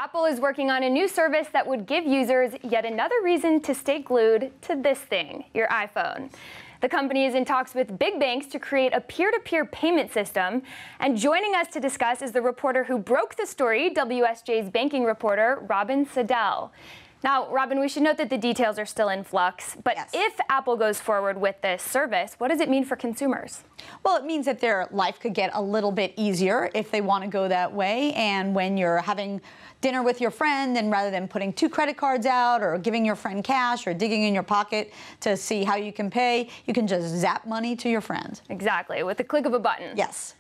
Apple is working on a new service that would give users yet another reason to stay glued to this thing, your iPhone. The company is in talks with big banks to create a peer-to-peer payment system. And joining us to discuss is the reporter who broke the story, WSJ's banking reporter, Robin Siddall. Now, Robin, we should note that the details are still in flux, but yes. If Apple goes forward with this service, what does it mean for consumers? Well, it means that their life could get a little bit easier if they want to go that way. And when you're having dinner with your friend, and rather than putting 2 credit cards out or giving your friend cash or digging in your pocket to see how you can pay, you can just zap money to your friend. Exactly, with the click of a button. Yes.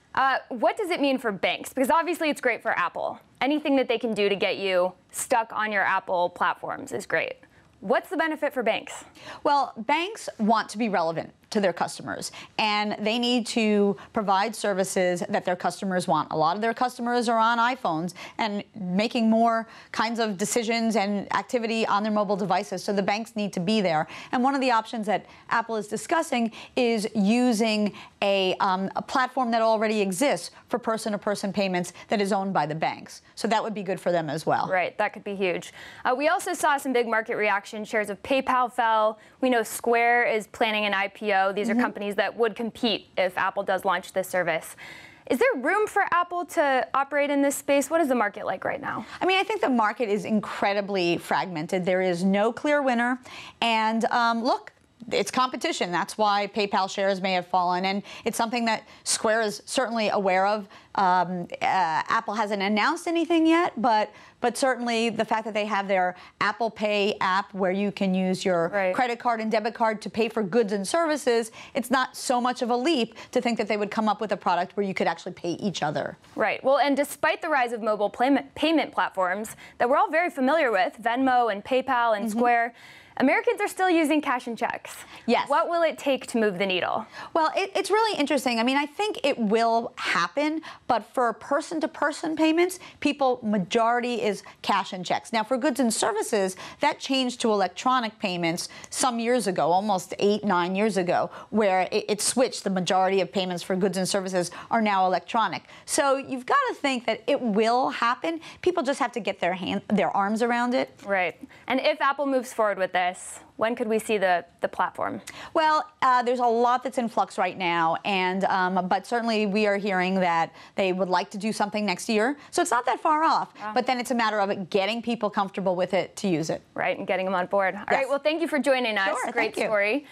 What does it mean for banks? Because obviously it's great for Apple. Anything that they can do to get you stuck on your Apple platforms is great. What's the benefit for banks? Well, banks want to be relevant to their customers, and they need to provide services that their customers want. A lot of their customers are on iPhones and making more kinds of decisions and activity on their mobile devices, so the banks need to be there. And one of the options that Apple is discussing is using a platform that already exists for person-to-person payments that is owned by the banks. So that would be good for them as well. Right, that could be huge. We also saw some big market reaction. Shares of PayPal fell. We know Square is planning an IPO. These are companies that would compete if Apple does launch this service. Is there room for Apple to operate in this space? What is the market like right now? I mean, I think the market is incredibly fragmented. There is no clear winner. And look, it's competition. That's why PayPal shares may have fallen. And it's something that Square is certainly aware of. Apple hasn't announced anything yet, but certainly the fact that they have their Apple Pay app where you can use your credit card and debit card to pay for goods and services, it's not so much of a leap to think that they would come up with a product where you could actually pay each other. Right. Well, and despite the rise of mobile payment platforms that we're all very familiar with, Venmo and PayPal and Square, Americans are still using cash and checks. Yes. What will it take to move the needle? Well, it's really interesting. I mean, I think it will happen, but for person-to-person payments, majority is cash and checks. Now, for goods and services, that changed to electronic payments some years ago, almost 8-9 years ago, where it switched. The majority of payments for goods and services are now electronic. So you've got to think that it will happen. People just have to get their arms around it. Right. And if Apple moves forward with this, when could we see the platform? Well, there's a lot that's in flux right now, and but certainly we are hearing that they would like to do something next year. So it's not that far off, but then it's a matter of getting people comfortable with it to use it. Right, and getting them on board. All right, well, thank you for joining us. Sure, Great story.